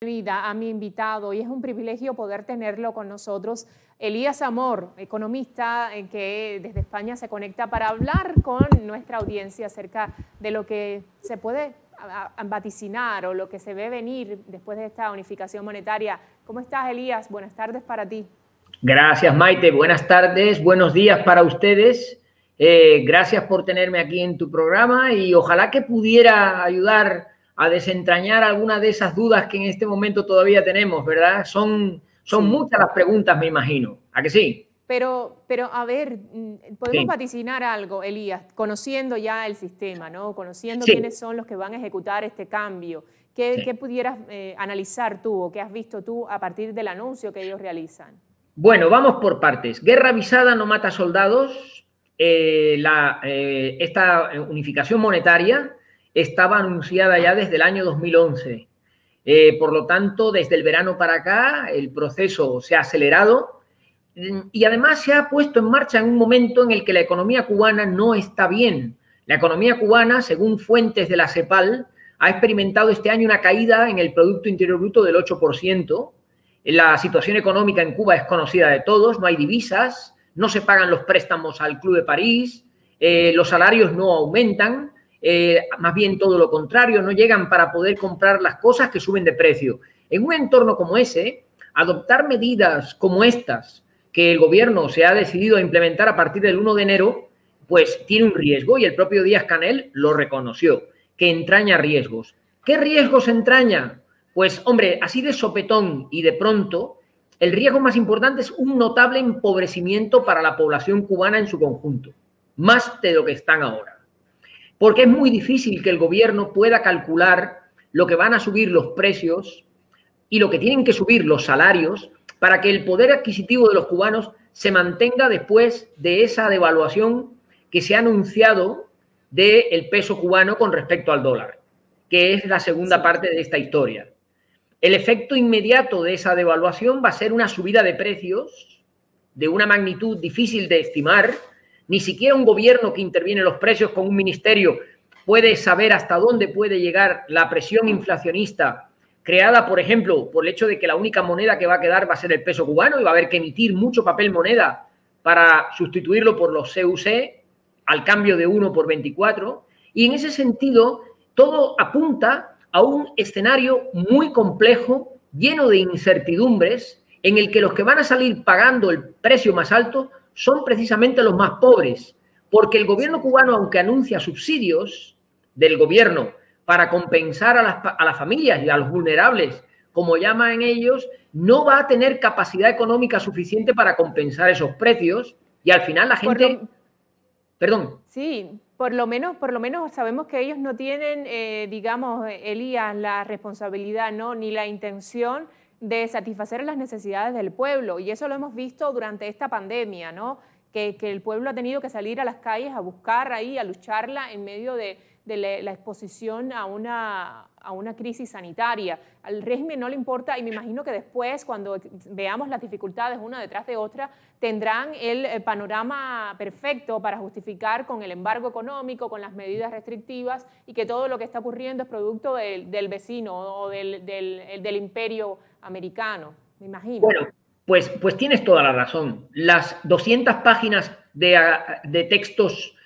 Bienvenida a mi invitado y es un privilegio poder tenerlo con nosotros. Elías Amor, economista que desde España se conecta para hablar con nuestra audiencia acerca de lo que se puede vaticinar o lo que se ve venir después de esta unificación monetaria. ¿Cómo estás, Elías? Buenas tardes para ti. Gracias, Maite. Buenas tardes, buenos días para ustedes. Gracias por tenerme aquí en tu programa y ojalá que pudiera ayudar a desentrañar alguna de esas dudas que en este momento todavía tenemos, ¿verdad? Son sí. Muchas las preguntas, me imagino. ¿A que sí? Pero a ver, podemos vaticinar algo, Elías, conociendo ya el sistema, ¿no? Conociendo quiénes son los que van a ejecutar este cambio. ¿Qué pudieras analizar tú o qué has visto tú a partir del anuncio que ellos realizan? Bueno, vamos por partes. Guerra avisada no mata soldados. Esta unificación monetaria estaba anunciada ya desde el año 2011. Por lo tanto, desde el verano para acá, el proceso se ha acelerado y además se ha puesto en marcha en un momento en el que la economía cubana no está bien. La economía cubana, según fuentes de la CEPAL, ha experimentado este año una caída en el Producto Interior Bruto del 8%. La situación económica en Cuba es conocida de todos, no hay divisas, no se pagan los préstamos al Club de París, los salarios no aumentan, más bien todo lo contrario, no llegan para poder comprar las cosas que suben de precio. En un entorno como ese, adoptar medidas como estas que el gobierno se ha decidido a implementar a partir del 1 de enero, pues tiene un riesgo y el propio Díaz-Canel lo reconoció, que entraña riesgos. ¿Qué riesgos entraña? Pues, hombre, así de sopetón y de pronto, el riesgo más importante es un notable empobrecimiento para la población cubana en su conjunto, más de lo que están ahora. Porque es muy difícil que el gobierno pueda calcular lo que van a subir los precios y lo que tienen que subir los salarios para que el poder adquisitivo de los cubanos se mantenga después de esa devaluación que se ha anunciado del peso cubano con respecto al dólar, que es la segunda parte de esta historia. El efecto inmediato de esa devaluación va a ser una subida de precios de una magnitud difícil de estimar. Ni siquiera un gobierno que interviene en los precios con un ministerio puede saber hasta dónde puede llegar la presión inflacionista creada, por ejemplo, por el hecho de que la única moneda que va a quedar va a ser el peso cubano y va a haber que emitir mucho papel moneda para sustituirlo por los CUC al cambio de 1 por 24. Y en ese sentido, todo apunta a un escenario muy complejo, lleno de incertidumbres, en el que los que van a salir pagando el precio más alto son precisamente los más pobres, porque el gobierno cubano, aunque anuncia subsidios del gobierno para compensar a las familias y a los vulnerables, como llaman ellos, no va a tener capacidad económica suficiente para compensar esos precios y al final la gente... Perdón. Sí, por lo menos sabemos que ellos no tienen, digamos, Elías, la responsabilidad, ¿no? Ni la intención de satisfacer las necesidades del pueblo. Y eso lo hemos visto durante esta pandemia, ¿no? Que el pueblo ha tenido que salir a las calles a buscar ahí, a lucharla en medio de la exposición a una crisis sanitaria. Al régimen no le importa y me imagino que después, cuando veamos las dificultades una detrás de otra, tendrán el panorama perfecto para justificar con el embargo económico, con las medidas restrictivas y que todo lo que está ocurriendo es producto del vecino o del imperio americano, me imagino. Bueno, pues tienes toda la razón. Las 200 páginas de textos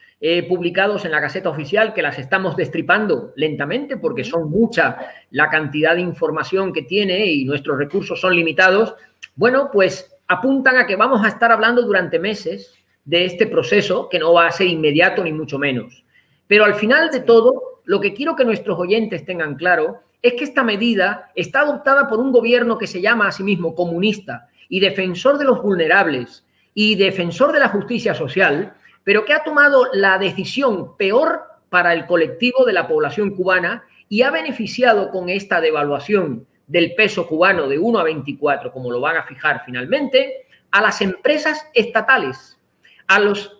publicados en la Gaceta Oficial, que las estamos destripando lentamente porque son mucha la cantidad de información que tiene y nuestros recursos son limitados, bueno, pues apuntan a que vamos a estar hablando durante meses de este proceso, que no va a ser inmediato ni mucho menos. Pero al final de todo, lo que quiero que nuestros oyentes tengan claro es que esta medida está adoptada por un gobierno que se llama a sí mismo comunista y defensor de los vulnerables y defensor de la justicia social, pero que ha tomado la decisión peor para el colectivo de la población cubana y ha beneficiado con esta devaluación del peso cubano de 1 a 24, como lo van a fijar finalmente, a las empresas estatales, a los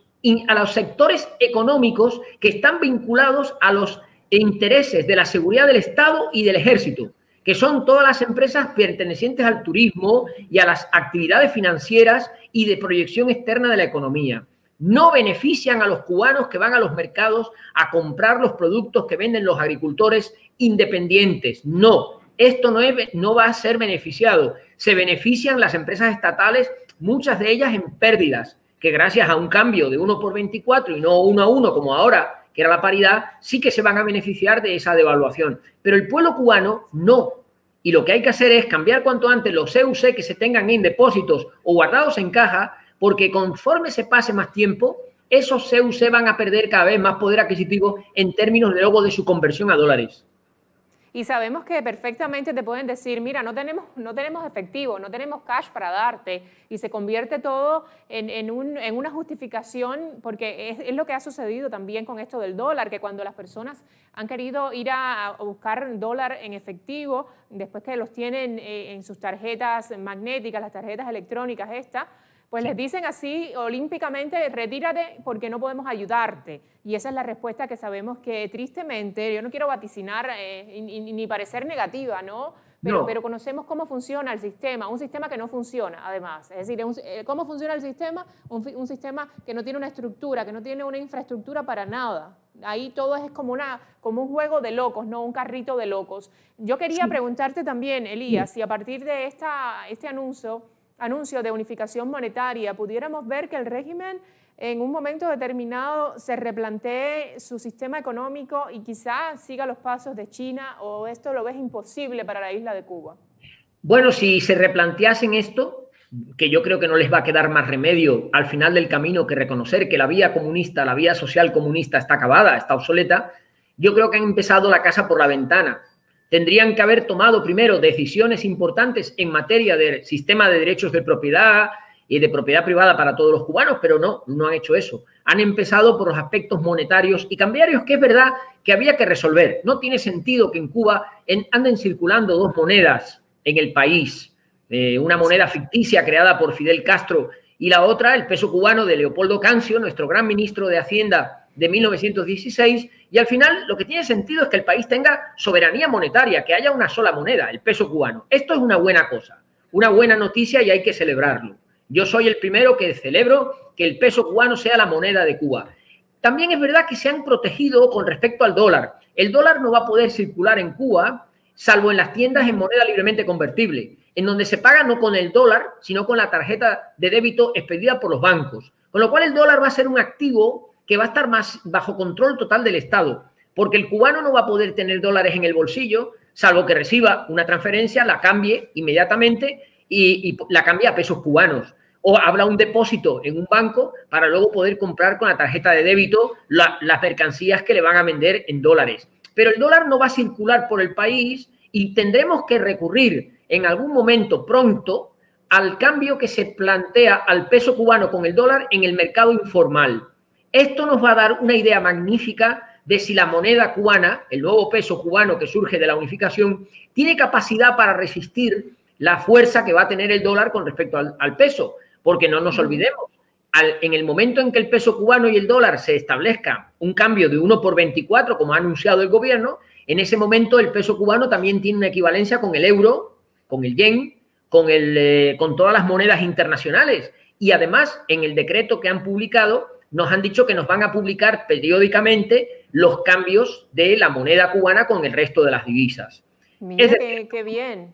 sectores económicos que están vinculados a los intereses de la seguridad del Estado y del Ejército, que son todas las empresas pertenecientes al turismo y a las actividades financieras y de proyección externa de la economía. No benefician a los cubanos que van a los mercados a comprar los productos que venden los agricultores independientes. No, esto no va a ser beneficiado. Se benefician las empresas estatales, muchas de ellas en pérdidas, que gracias a un cambio de 1 por 24 y no 1 a 1 como ahora, que era la paridad, sí que se van a beneficiar de esa devaluación. Pero el pueblo cubano no. Y lo que hay que hacer es cambiar cuanto antes los CUC que se tengan en depósitos o guardados en caja, porque conforme se pase más tiempo, esos CUC van a perder cada vez más poder adquisitivo en términos de luego de su conversión a dólares. Y sabemos que perfectamente te pueden decir, mira, no tenemos efectivo, no tenemos cash para darte, y se convierte todo en una justificación, porque es lo que ha sucedido también con esto del dólar, que cuando las personas han querido ir a buscar dólar en efectivo, después que los tienen en sus tarjetas magnéticas, las tarjetas electrónicas pues les dicen así olímpicamente, retírate porque no podemos ayudarte. Y esa es la respuesta que sabemos que tristemente, yo no quiero vaticinar ni parecer negativa, ¿no? Pero conocemos cómo funciona el sistema, un sistema que no funciona además. Es decir, ¿cómo funciona el sistema? Un sistema que no tiene una estructura, que no tiene una infraestructura para nada. Ahí todo es como un juego de locos, ¿no? Un carrito de locos. Yo quería preguntarte también, Elías, si a partir de este anuncio de unificación monetaria, pudiéramos ver que el régimen en un momento determinado se replantee su sistema económico y quizás siga los pasos de China, o esto lo ves imposible para la isla de Cuba. Bueno, si se replanteasen esto, que yo creo que no les va a quedar más remedio al final del camino que reconocer que la vía comunista, la vía social comunista está acabada, está obsoleta, yo creo que han empezado la casa por la ventana. Tendrían que haber tomado primero decisiones importantes en materia de sistema de derechos de propiedad y de propiedad privada para todos los cubanos, pero no han hecho eso. Han empezado por los aspectos monetarios y cambiarios, que es verdad que había que resolver. No tiene sentido que en Cuba anden circulando dos monedas en el país. Una moneda ficticia creada por Fidel Castro y la otra, el peso cubano de Leopoldo Cancio, nuestro gran ministro de Hacienda de 1916, y al final lo que tiene sentido es que el país tenga soberanía monetaria, que haya una sola moneda, el peso cubano. Esto es una buena cosa, una buena noticia, y hay que celebrarlo. Yo soy el primero que celebro que el peso cubano sea la moneda de Cuba. También es verdad que se han protegido con respecto al dólar. El dólar no va a poder circular en Cuba, salvo en las tiendas en moneda libremente convertible, en donde se paga no con el dólar, sino con la tarjeta de débito expedida por los bancos. Con lo cual el dólar va a ser un activo que va a estar más bajo control total del Estado, porque el cubano no va a poder tener dólares en el bolsillo, salvo que reciba una transferencia, la cambie inmediatamente y la cambie a pesos cubanos. O habrá un depósito en un banco para luego poder comprar con la tarjeta de débito las mercancías que le van a vender en dólares. Pero el dólar no va a circular por el país y tendremos que recurrir en algún momento pronto al cambio que se plantea al peso cubano con el dólar en el mercado informal. Esto nos va a dar una idea magnífica de si la moneda cubana, el nuevo peso cubano que surge de la unificación, tiene capacidad para resistir la fuerza que va a tener el dólar con respecto al peso. Porque no nos olvidemos, en el momento en que el peso cubano y el dólar se establezca un cambio de 1 por 24, como ha anunciado el gobierno, en ese momento el peso cubano también tiene una equivalencia con el euro, con el yen, con todas las monedas internacionales. Y además, en el decreto que han publicado, nos han dicho que nos van a publicar periódicamente los cambios de la moneda cubana con el resto de las divisas. Mira, qué bien.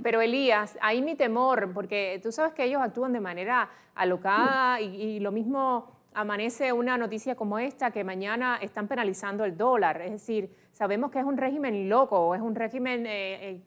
Pero Elías, ahí mi temor, porque tú sabes que ellos actúan de manera alocada y lo mismo amanece una noticia como esta, que mañana están penalizando el dólar. Es decir, sabemos que es un régimen loco, es un régimen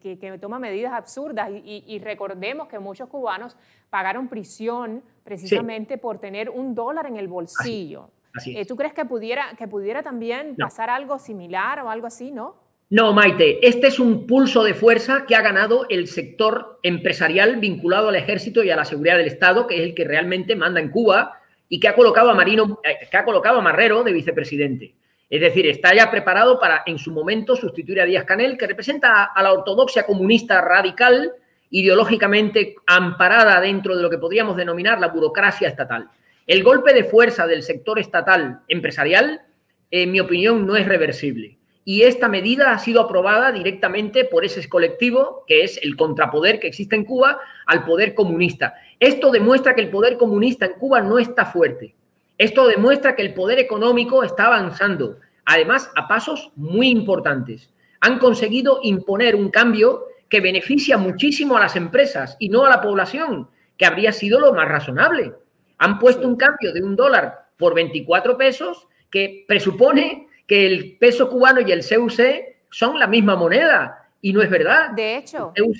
que toma medidas absurdas y recordemos que muchos cubanos pagaron prisión precisamente por tener un dólar en el bolsillo. Así es. ¿Tú crees que pudiera también pasar algo similar o algo así, no? No, Maite, este es un pulso de fuerza que ha ganado el sector empresarial vinculado al ejército y a la seguridad del Estado, que es el que realmente manda en Cuba y que ha colocado a Marrero de vicepresidente. Es decir, está ya preparado para en su momento sustituir a Díaz-Canel, que representa a la ortodoxia comunista radical, ideológicamente amparada dentro de lo que podríamos denominar la burocracia estatal. El golpe de fuerza del sector estatal empresarial, en mi opinión, no es reversible. Y esta medida ha sido aprobada directamente por ese colectivo, que es el contrapoder que existe en Cuba, al poder comunista. Esto demuestra que el poder comunista en Cuba no está fuerte. Esto demuestra que el poder económico está avanzando, además a pasos muy importantes. Han conseguido imponer un cambio que beneficia muchísimo a las empresas y no a la población, que habría sido lo más razonable. Han puesto un cambio de $1 por 24 pesos que presupone que el peso cubano y el CUC son la misma moneda, y no es verdad. De hecho, el CUC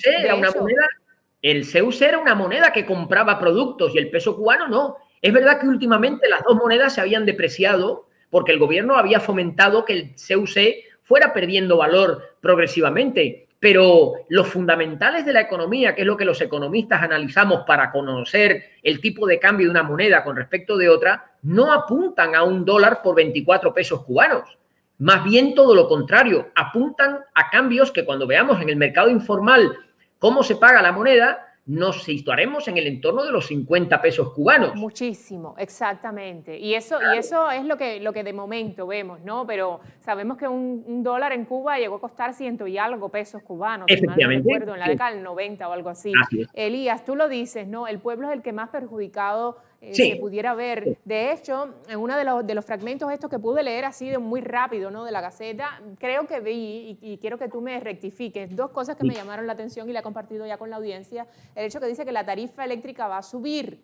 era una moneda que compraba productos y el peso cubano no. Es verdad que últimamente las dos monedas se habían depreciado porque el gobierno había fomentado que el CUC fuera perdiendo valor progresivamente, pero los fundamentales de la economía, que es lo que los economistas analizamos para conocer el tipo de cambio de una moneda con respecto de otra, no apuntan a $1 por 24 pesos cubanos. Más bien todo lo contrario, apuntan a cambios que cuando veamos en el mercado informal cómo se paga la moneda, nos situaremos en el entorno de los 50 pesos cubanos. Muchísimo, exactamente. Y eso es lo que de momento vemos, ¿no? Pero sabemos que un dólar en Cuba llegó a costar 100 y algo pesos cubanos. Efectivamente. Si mal no recuerdo, en la década del 90 o algo así. Elías, tú lo dices, ¿no? El pueblo es el que más perjudicado se pudiera ver. De hecho, en uno de los fragmentos estos que pude leer así de muy rápido, ¿no? De la Gaceta, creo que vi, y quiero que tú me rectifiques, dos cosas que me llamaron la atención y la he compartido ya con la audiencia. El hecho que dice que la tarifa eléctrica va a subir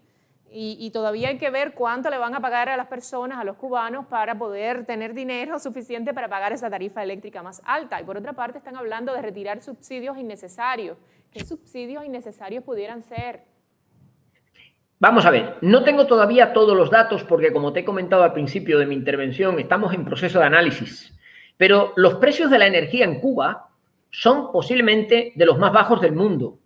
y todavía hay que ver cuánto le van a pagar a las personas, a los cubanos, para poder tener dinero suficiente para pagar esa tarifa eléctrica más alta. Y por otra parte están hablando de retirar subsidios innecesarios. ¿Qué subsidios innecesarios pudieran ser? Vamos a ver, no tengo todavía todos los datos porque, como te he comentado al principio de mi intervención, estamos en proceso de análisis. Pero los precios de la energía en Cuba son posiblemente de los más bajos del mundo.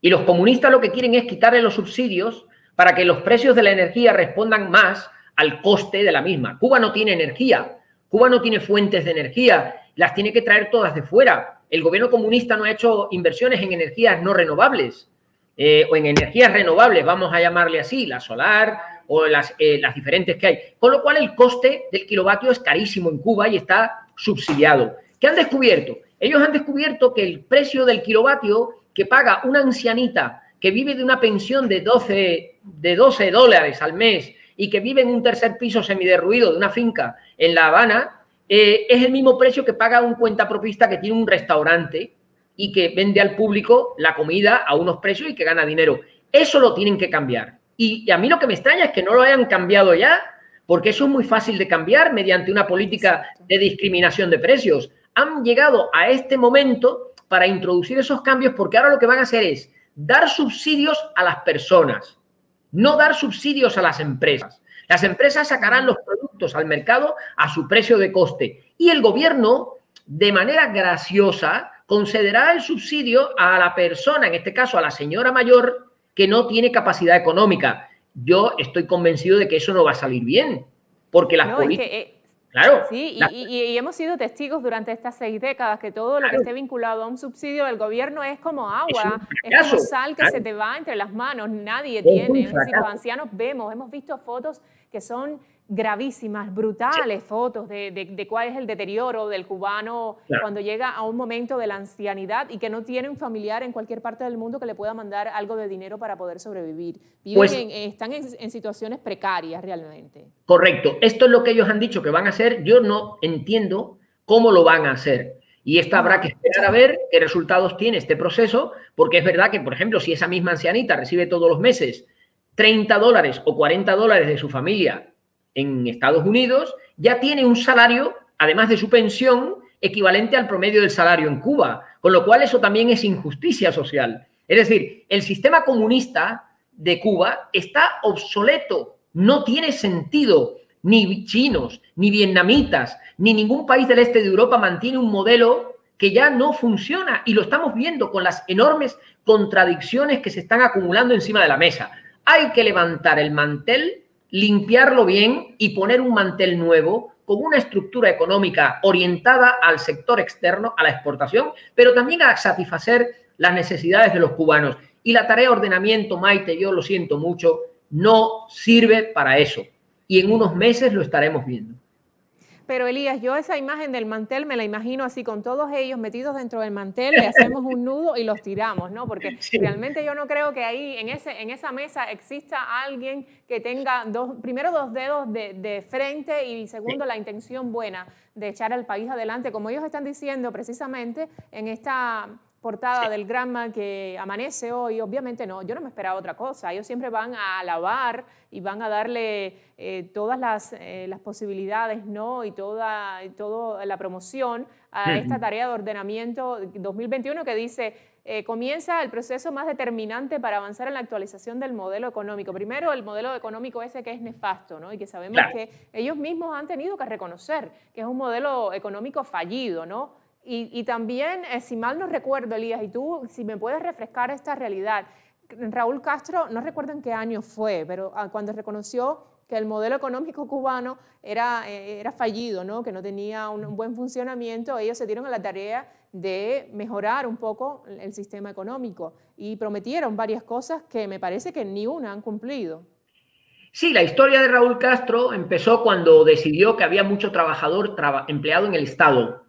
Y los comunistas lo que quieren es quitarle los subsidios para que los precios de la energía respondan más al coste de la misma. Cuba no tiene energía, Cuba no tiene fuentes de energía, las tiene que traer todas de fuera. El gobierno comunista no ha hecho inversiones en energías no renovables. O en energías renovables, vamos a llamarle así, la solar o las diferentes que hay. Con lo cual el coste del kilovatio es carísimo en Cuba y está subsidiado. ¿Qué han descubierto? Ellos han descubierto que el precio del kilovatio que paga una ancianita que vive de una pensión de 12 dólares al mes y que vive en un tercer piso semiderruido de una finca en La Habana, es el mismo precio que paga un cuentapropista que tiene un restaurante y que vende al público la comida a unos precios y que gana dinero. Eso lo tienen que cambiar. Y a mí lo que me extraña es que no lo hayan cambiado ya, porque eso es muy fácil de cambiar mediante una política de discriminación de precios. Han llegado a este momento para introducir esos cambios porque ahora lo que van a hacer es dar subsidios a las personas, no dar subsidios a las empresas. Las empresas sacarán los productos al mercado a su precio de coste y el gobierno, de manera graciosa, concederá el subsidio a la persona, en este caso a la señora mayor, que no tiene capacidad económica. Yo estoy convencido de que eso no va a salir bien, porque las políticas... Claro. Sí, y hemos sido testigos durante estas 6 décadas que todo lo que esté vinculado a un subsidio del gobierno es como agua, es como sal que se te va entre las manos, nadie tiene. Es decir, los ancianos hemos visto fotos que son gravísimas, brutales fotos de cuál es el deterioro del cubano cuando llega a un momento de la ancianidad y que no tiene un familiar en cualquier parte del mundo que le pueda mandar algo de dinero para poder sobrevivir. Están en situaciones precarias realmente. Correcto. Esto es lo que ellos han dicho que van a hacer. Yo no entiendo cómo lo van a hacer. Y habrá que esperar a ver qué resultados tiene este proceso, porque es verdad que, por ejemplo, si esa misma ancianita recibe todos los meses 30 dólares o 40 dólares de su familia en Estados Unidos, ya tiene un salario, además de su pensión, equivalente al promedio del salario en Cuba, con lo cual eso también es injusticia social. Es decir, el sistema comunista de Cuba está obsoleto, no tiene sentido. Ni chinos, ni vietnamitas, ni ningún país del este de Europa mantiene un modelo que ya no funciona y lo estamos viendo con las enormes contradicciones que se están acumulando encima de la mesa. Hay que levantar el mantel, limpiarlo bien y poner un mantel nuevo con una estructura económica orientada al sector externo, a la exportación, pero también a satisfacer las necesidades de los cubanos. Y la tarea de ordenamiento, Maite, yo lo siento mucho, no sirve para eso. Y en unos meses lo estaremos viendo. Pero Elías, yo esa imagen del mantel me la imagino así, con todos ellos metidos dentro del mantel, le hacemos un nudo y los tiramos, ¿no? Porque realmente yo no creo que ahí, en esa mesa, exista alguien que tenga primero dos dedos de frente y segundo la intención buena de echar al país adelante, como ellos están diciendo precisamente en esta portada del Granma que amanece hoy, obviamente no, yo no me esperaba otra cosa. Ellos siempre van a alabar y van a darle todas las posibilidades, ¿no? Y toda la promoción a esta tarea de ordenamiento 2021 que dice, comienza el proceso más determinante para avanzar en la actualización del modelo económico. Primero, el modelo económico ese que es nefasto, ¿no? Y que sabemos que ellos mismos han tenido que reconocer que es un modelo económico fallido, ¿no? Y también, si mal no recuerdo, Elías, y tú, si me puedes refrescar esta realidad, Raúl Castro, no recuerdo en qué año fue, pero cuando reconoció que el modelo económico cubano era fallido, ¿no? Que no tenía un buen funcionamiento, ellos se dieron a la tarea de mejorar un poco el sistema económico y prometieron varias cosas que me parece que ni una han cumplido. Sí, la historia de Raúl Castro empezó cuando decidió que había mucho trabajador empleado en el Estado.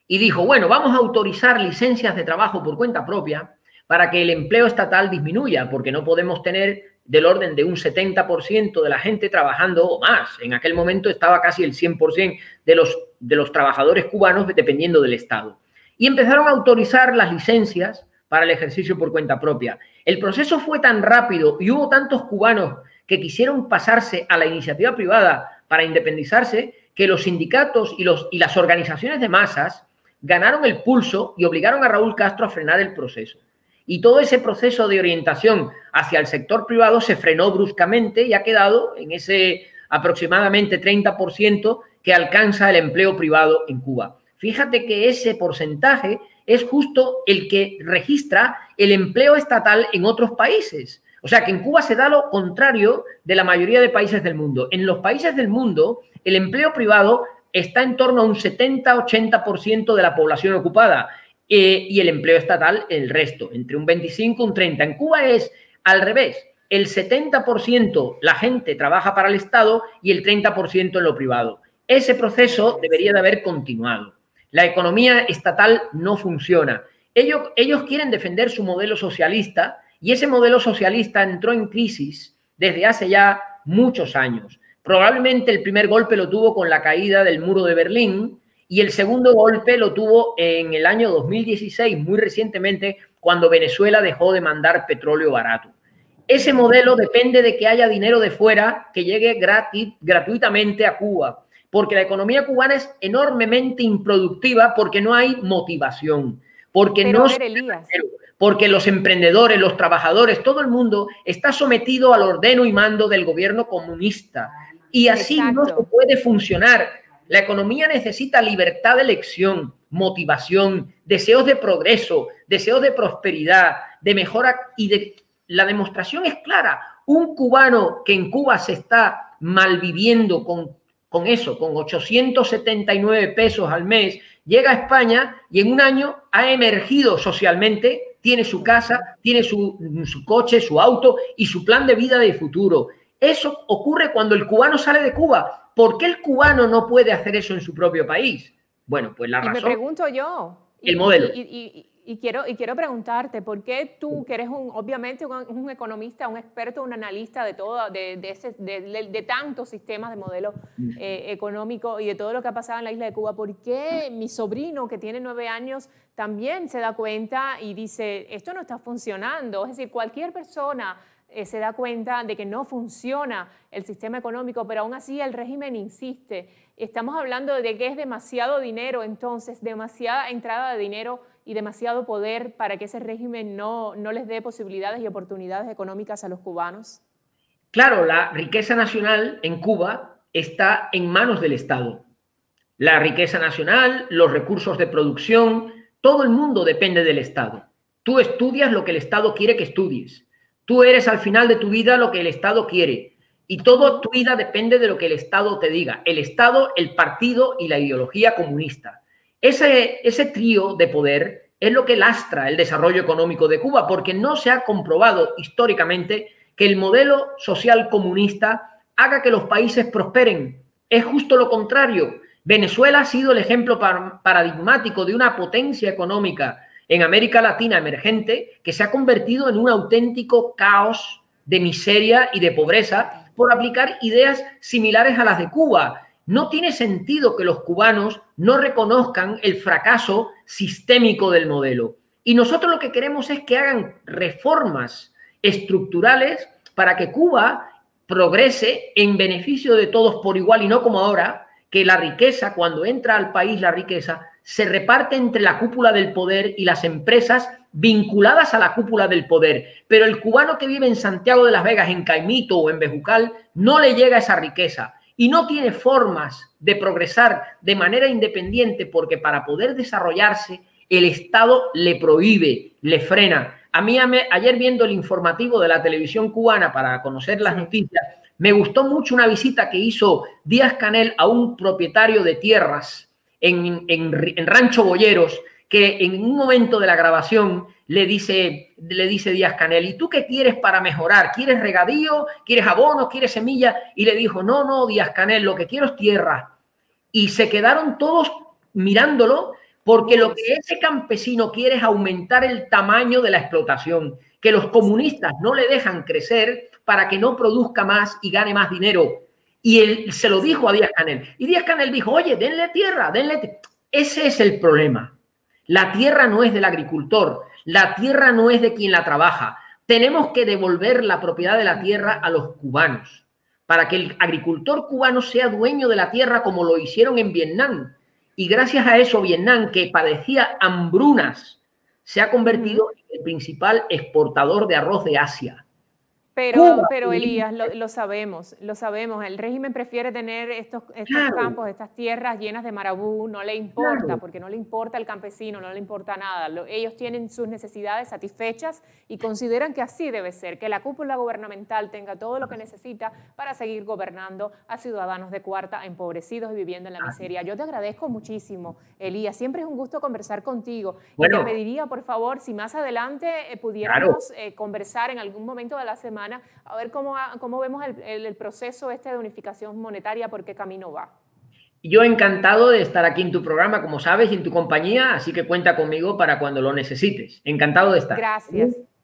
Y dijo, bueno, vamos a autorizar licencias de trabajo por cuenta propia para que el empleo estatal disminuya, porque no podemos tener del orden de un 70% de la gente trabajando o más. En aquel momento estaba casi el 100% de los trabajadores cubanos dependiendo del Estado. Y empezaron a autorizar las licencias para el ejercicio por cuenta propia. El proceso fue tan rápido y hubo tantos cubanos que quisieron pasarse a la iniciativa privada para independizarse que los sindicatos y las organizaciones de masas ganaron el pulso y obligaron a Raúl Castro a frenar el proceso. Y todo ese proceso de orientación hacia el sector privado se frenó bruscamente y ha quedado en ese aproximadamente 30% que alcanza el empleo privado en Cuba. Fíjate que ese porcentaje es justo el que registra el empleo estatal en otros países. O sea que en Cuba se da lo contrario de la mayoría de países del mundo. En los países del mundo, el empleo privado está en torno a un 70-80% de la población ocupada y el empleo estatal el resto, entre un 25 y un 30. En Cuba es al revés, el 70% la gente trabaja para el Estado y el 30% en lo privado. Ese proceso debería de haber continuado. La economía estatal no funciona. Ellos quieren defender su modelo socialista y ese modelo socialista entró en crisis desde hace ya muchos años. Probablemente el primer golpe lo tuvo con la caída del muro de Berlín y el segundo golpe lo tuvo en el año 2016, muy recientemente, cuando Venezuela dejó de mandar petróleo barato. Ese modelo depende de que haya dinero de fuera que llegue gratuitamente a Cuba, porque la economía cubana es enormemente improductiva porque no hay motivación, porque porque los emprendedores, los trabajadores, todo el mundo está sometido al ordeno y mando del gobierno comunista. Y así no se puede funcionar. La economía necesita libertad de elección, motivación, deseos de progreso, deseos de prosperidad, de mejora. La demostración es clara. Un cubano que en Cuba se está malviviendo con eso, con 879 pesos al mes, llega a España y en un año ha emergido socialmente, tiene su casa, tiene su coche, su auto y su plan de vida de futuro. Eso ocurre cuando el cubano sale de Cuba. ¿Por qué el cubano no puede hacer eso en su propio país? Bueno, pues la razón... Y me pregunto yo... El modelo. Y quiero preguntarte, ¿por qué tú, que eres obviamente un economista, un experto, un analista de todo, de tantos sistemas de modelo económico y de todo lo que ha pasado en la isla de Cuba, por qué mi sobrino, que tiene 9 años, también se da cuenta y dice, esto no está funcionando? Es decir, cualquier persona se da cuenta de que no funciona el sistema económico, pero aún así el régimen insiste. Estamos hablando de que es demasiado dinero, entonces, demasiada entrada de dinero y demasiado poder para que ese régimen no les dé posibilidades y oportunidades económicas a los cubanos. Claro, la riqueza nacional en Cuba está en manos del Estado. La riqueza nacional, los recursos de producción, todo el mundo depende del Estado. Tú estudias lo que el Estado quiere que estudies. Tú eres al final de tu vida lo que el Estado quiere y toda tu vida depende de lo que el Estado te diga. El Estado, el partido y la ideología comunista. Ese trío de poder es lo que lastra el desarrollo económico de Cuba porque no se ha comprobado históricamente que el modelo social comunista haga que los países prosperen. Es justo lo contrario. Venezuela ha sido el ejemplo paradigmático de una potencia económica en América Latina emergente que se ha convertido en un auténtico caos de miseria y de pobreza por aplicar ideas similares a las de Cuba. No tiene sentido que los cubanos no reconozcan el fracaso sistémico del modelo. Y nosotros lo que queremos es que hagan reformas estructurales para que Cuba progrese en beneficio de todos por igual y no como ahora, que la riqueza, cuando entra al país la riqueza, se reparte entre la cúpula del poder y las empresas vinculadas a la cúpula del poder. Pero el cubano que vive en Santiago de las Vegas, en Caimito o en Bejucal, no le llega esa riqueza y no tiene formas de progresar de manera independiente porque para poder desarrollarse el Estado le prohíbe, le frena. A mí ayer viendo el informativo de la televisión cubana para conocer las noticias, me gustó mucho una visita que hizo Díaz-Canel a un propietario de tierras en Rancho Boyeros, que en un momento de la grabación le dice Díaz-Canel, ¿y tú qué quieres para mejorar? ¿Quieres regadío? ¿Quieres abono? ¿Quieres semilla? Y le dijo, no, Díaz-Canel, lo que quiero es tierra. Y se quedaron todos mirándolo, porque lo que ese campesino quiere es aumentar el tamaño de la explotación, que los comunistas no le dejan crecer para que no produzca más y gane más dinero. Y él se lo dijo a Díaz-Canel. Y Díaz-Canel dijo, oye, denle tierra, denle. Ese es el problema. La tierra no es del agricultor, la tierra no es de quien la trabaja. Tenemos que devolver la propiedad de la tierra a los cubanos, para que el agricultor cubano sea dueño de la tierra como lo hicieron en Vietnam. Y gracias a eso, Vietnam, que padecía hambrunas, se ha convertido en el principal exportador de arroz de Asia. Pero Elías, lo sabemos. El régimen prefiere tener estos campos, estas tierras llenas de marabú, no le importa, porque no le importa al campesino, no le importa nada. Ellos tienen sus necesidades satisfechas y consideran que así debe ser, que la cúpula gubernamental tenga todo lo que necesita para seguir gobernando a ciudadanos de cuarta, empobrecidos y viviendo en la miseria. Yo te agradezco muchísimo, Elías. Siempre es un gusto conversar contigo. Bueno, y te pediría, por favor, si más adelante pudiéramos conversar en algún momento de la semana, a ver cómo vemos el proceso de unificación monetaria, por qué camino va. Yo encantado de estar aquí en tu programa, como sabes, y en tu compañía, así que cuenta conmigo para cuando lo necesites. Encantado de estar.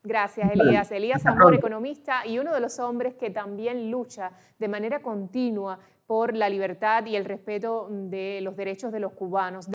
Gracias, Elías. Elías Amor, economista y uno de los hombres que también lucha de manera continua por la libertad y el respeto de los derechos de los cubanos.